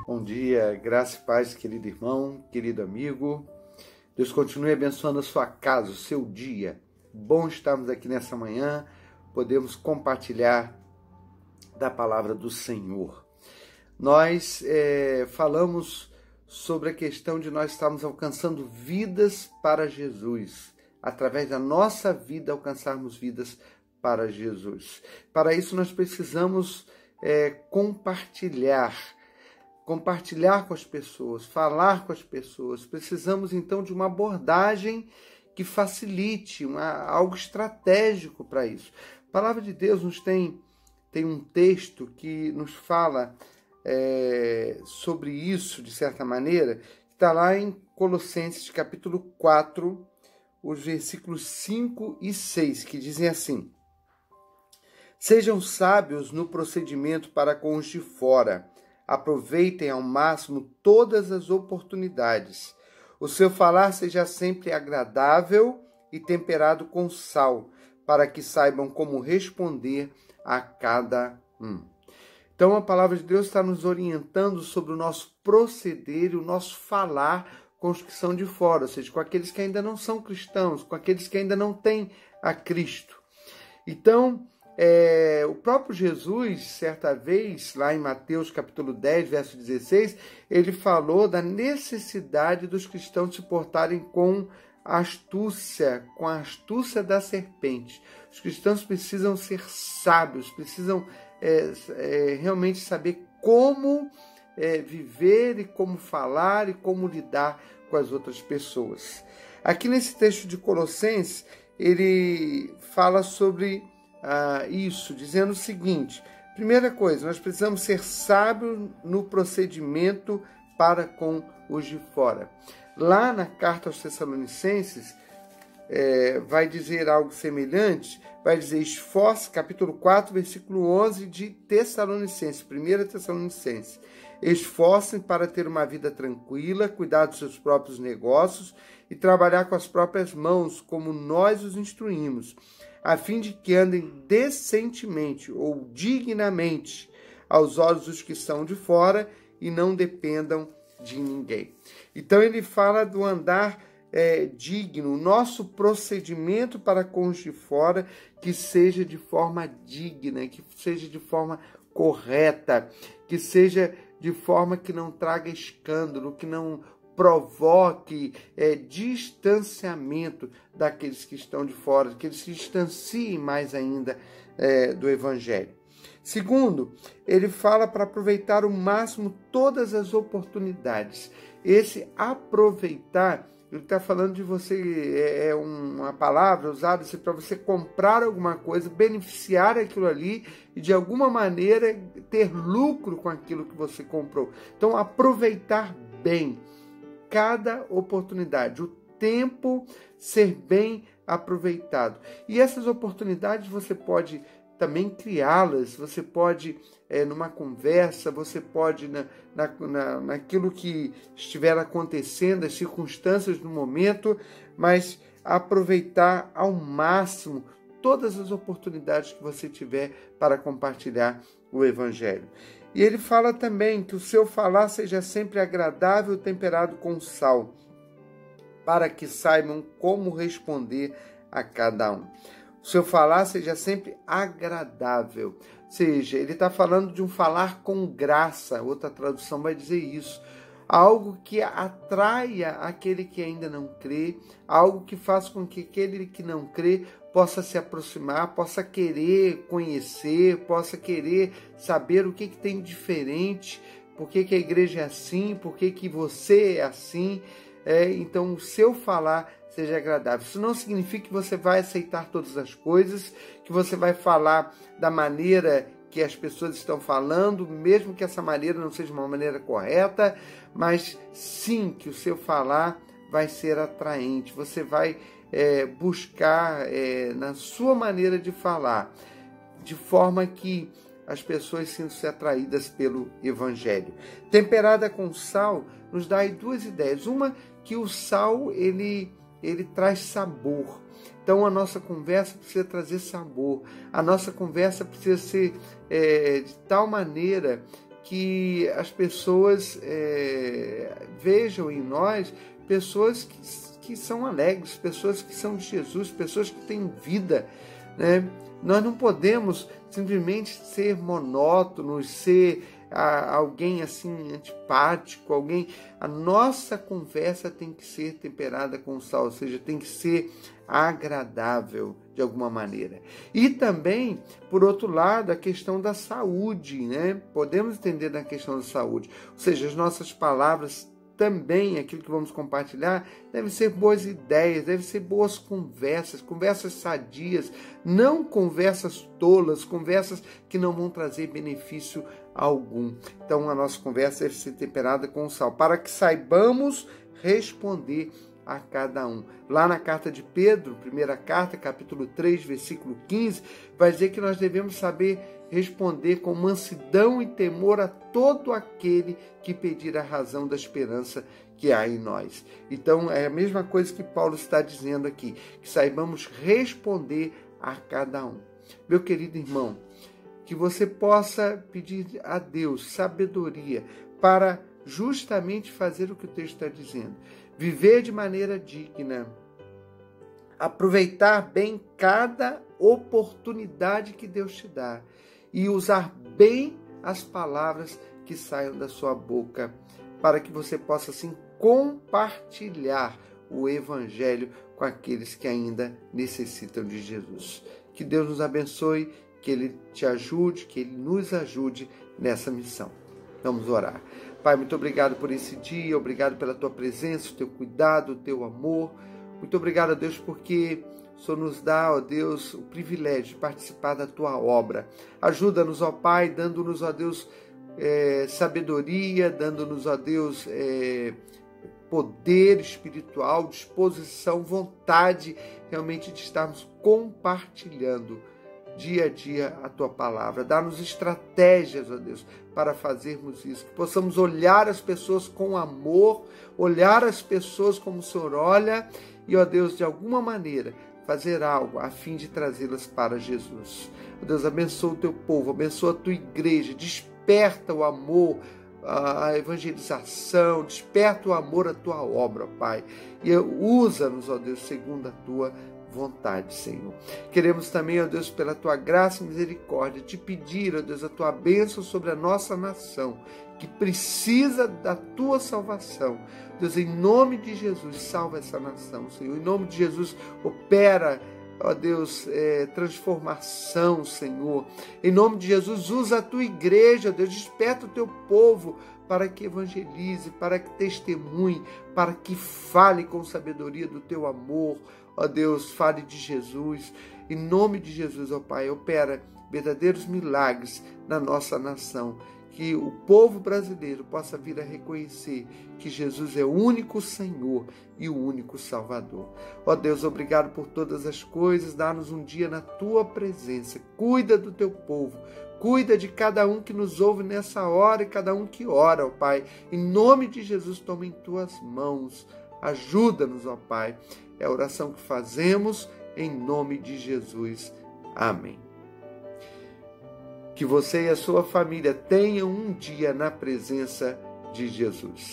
Bom dia, graça e paz, querido irmão, querido amigo. Deus continue abençoando a sua casa, o seu dia. Bom estarmos aqui nessa manhã, podemos compartilhar da palavra do Senhor. Nós falamos sobre a questão de nós estarmos alcançando vidas para Jesus, através da nossa vida alcançarmos vidas para Jesus. Para isso nós precisamos compartilhar com as pessoas, falar com as pessoas. Precisamos então de uma abordagem que facilite, algo estratégico para isso. A palavra de Deus nos tem um texto que nos fala sobre isso, de certa maneira, que está lá em Colossenses capítulo 4, os versículos 5 e 6, que dizem assim: Sejam sábios no procedimento para com os de fora, aproveitem ao máximo todas as oportunidades. O seu falar seja sempre agradável e temperado com sal, para que saibam como responder a cada um. Então a palavra de Deus está nos orientando sobre o nosso proceder e o nosso falar com os que são de fora, ou seja, com aqueles que ainda não são cristãos, com aqueles que ainda não têm a Cristo. Então, o próprio Jesus, certa vez, lá em Mateus capítulo 10, verso 16, ele falou da necessidade dos cristãos se portarem com a astúcia da serpente. Os cristãos precisam ser sábios, precisam realmente saber como viver e como falar e como lidar com as outras pessoas. Aqui nesse texto de Colossenses, ele fala sobre isso, dizendo o seguinte: primeira coisa, nós precisamos ser sábios no procedimento para com os de fora. Lá na carta aos Tessalonicenses, vai dizer algo semelhante, vai dizer esforce, capítulo 4, versículo 11 de Tessalonicenses, 1 Tessalonicenses. Esforcem para ter uma vida tranquila, cuidar dos seus próprios negócios e trabalhar com as próprias mãos, como nós os instruímos, a fim de que andem decentemente ou dignamente aos olhos dos que são de fora e não dependam de ninguém. Então ele fala do andar digno, o nosso procedimento para com os de fora, que seja de forma digna, que seja de forma correta, que seja de forma que não traga escândalo, que não provoque distanciamento daqueles que estão de fora, que eles se distanciem mais ainda do Evangelho. Segundo, ele fala para aproveitar o máximo todas as oportunidades. Esse aproveitar, ele está falando de você, uma palavra usada assim, para você comprar alguma coisa, beneficiar aquilo ali e de alguma maneira ter lucro com aquilo que você comprou. Então, aproveitar bem cada oportunidade, o tempo ser bem aproveitado. E essas oportunidades você pode também criá-las, você pode, numa conversa, você pode naquilo que estiver acontecendo, as circunstâncias do momento, mas aproveitar ao máximo todas as oportunidades que você tiver para compartilhar o Evangelho. E ele fala também que o seu falar seja sempre agradável, temperado com sal, para que saibam como responder a cada um. O seu falar seja sempre agradável. Ou seja, ele está falando de um falar com graça. Outra tradução vai dizer isso. Algo que atraia aquele que ainda não crê, algo que faça com que aquele que não crê possa se aproximar, possa querer conhecer, possa querer saber o que tem de diferente, por que a igreja é assim, por que você é assim. Então, o seu falar seja agradável. Isso não significa que você vai aceitar todas as coisas, que você vai falar da maneira que as pessoas estão falando, mesmo que essa maneira não seja uma maneira correta, mas sim que o seu falar vai ser atraente. Você vai buscar na sua maneira de falar, de forma que as pessoas sintam-se atraídas pelo Evangelho. Temperada com sal nos dá aí duas ideias. Uma, que o sal ele ele traz sabor. Então a nossa conversa precisa trazer sabor. A nossa conversa precisa ser de tal maneira que as pessoas vejam em nós pessoas que são alegres, pessoas que são de Jesus, pessoas que têm vida, né? Nós não podemos simplesmente ser monótonos, ser alguém assim antipático, alguém. A nossa conversa tem que ser temperada com sal, ou seja, tem que ser agradável de alguma maneira. E também, por outro lado, a questão da saúde, né? Podemos entender na questão da saúde, ou seja, as nossas palavras também, aquilo que vamos compartilhar, deve ser boas ideias, deve ser boas conversas, conversas sadias, não conversas tolas, conversas que não vão trazer benefício algum. Então a nossa conversa deve ser temperada com sal, para que saibamos responder a cada um. Lá na carta de Pedro, primeira carta, capítulo 3, versículo 15, vai dizer que nós devemos saber responder com mansidão e temor a todo aquele que pedir a razão da esperança que há em nós. Então é a mesma coisa que Paulo está dizendo aqui, que saibamos responder a cada um. Meu querido irmão, que você possa pedir a Deus sabedoria para justamente fazer o que o texto está dizendo. Viver de maneira digna, aproveitar bem cada oportunidade que Deus te dá e usar bem as palavras que saiam da sua boca, para que você possa assim compartilhar o Evangelho com aqueles que ainda necessitam de Jesus. Que Deus nos abençoe, que Ele te ajude, que Ele nos ajude nessa missão. Vamos orar. Pai, muito obrigado por esse dia, obrigado pela Tua presença, o Teu cuidado, o Teu amor. Muito obrigado, a Deus, porque o Senhor nos dá, ó Deus, o privilégio de participar da Tua obra. Ajuda-nos, ó Pai, dando-nos, ó Deus, sabedoria, dando-nos, ó Deus, poder espiritual, disposição, vontade realmente de estarmos compartilhando dia a dia a Tua palavra. Dá-nos estratégias, ó Deus, para fazermos isso. Que possamos olhar as pessoas com amor, olhar as pessoas como o Senhor olha e, ó Deus, de alguma maneira fazer algo a fim de trazê-las para Jesus. Ó Deus, abençoa o Teu povo, abençoa a Tua igreja, desperta o amor, a evangelização, desperta o amor à Tua obra, Pai. E usa-nos, ó Deus, segundo a Tua vontade, Senhor. Queremos também, ó Deus, pela Tua graça e misericórdia, te pedir, ó Deus, a Tua bênção sobre a nossa nação, que precisa da Tua salvação. Deus, em nome de Jesus, salva essa nação, Senhor. Em nome de Jesus, opera, ó Deus, transformação, Senhor. Em nome de Jesus, usa a Tua igreja, ó Deus, desperta o Teu povo para que evangelize, para que testemunhe, para que fale com sabedoria do Teu amor. Ó Deus, fale de Jesus. Em nome de Jesus, ó Pai, opera verdadeiros milagres na nossa nação. Que o povo brasileiro possa vir a reconhecer que Jesus é o único Senhor e o único Salvador. Ó Deus, obrigado por todas as coisas. Dá-nos um dia na Tua presença. Cuida do Teu povo. Cuida de cada um que nos ouve nessa hora e cada um que ora, ó Pai. Em nome de Jesus, toma em Tuas mãos. Ajuda-nos, ó Pai. É a oração que fazemos em nome de Jesus. Amém. Que você e a sua família tenham um dia na presença de Jesus.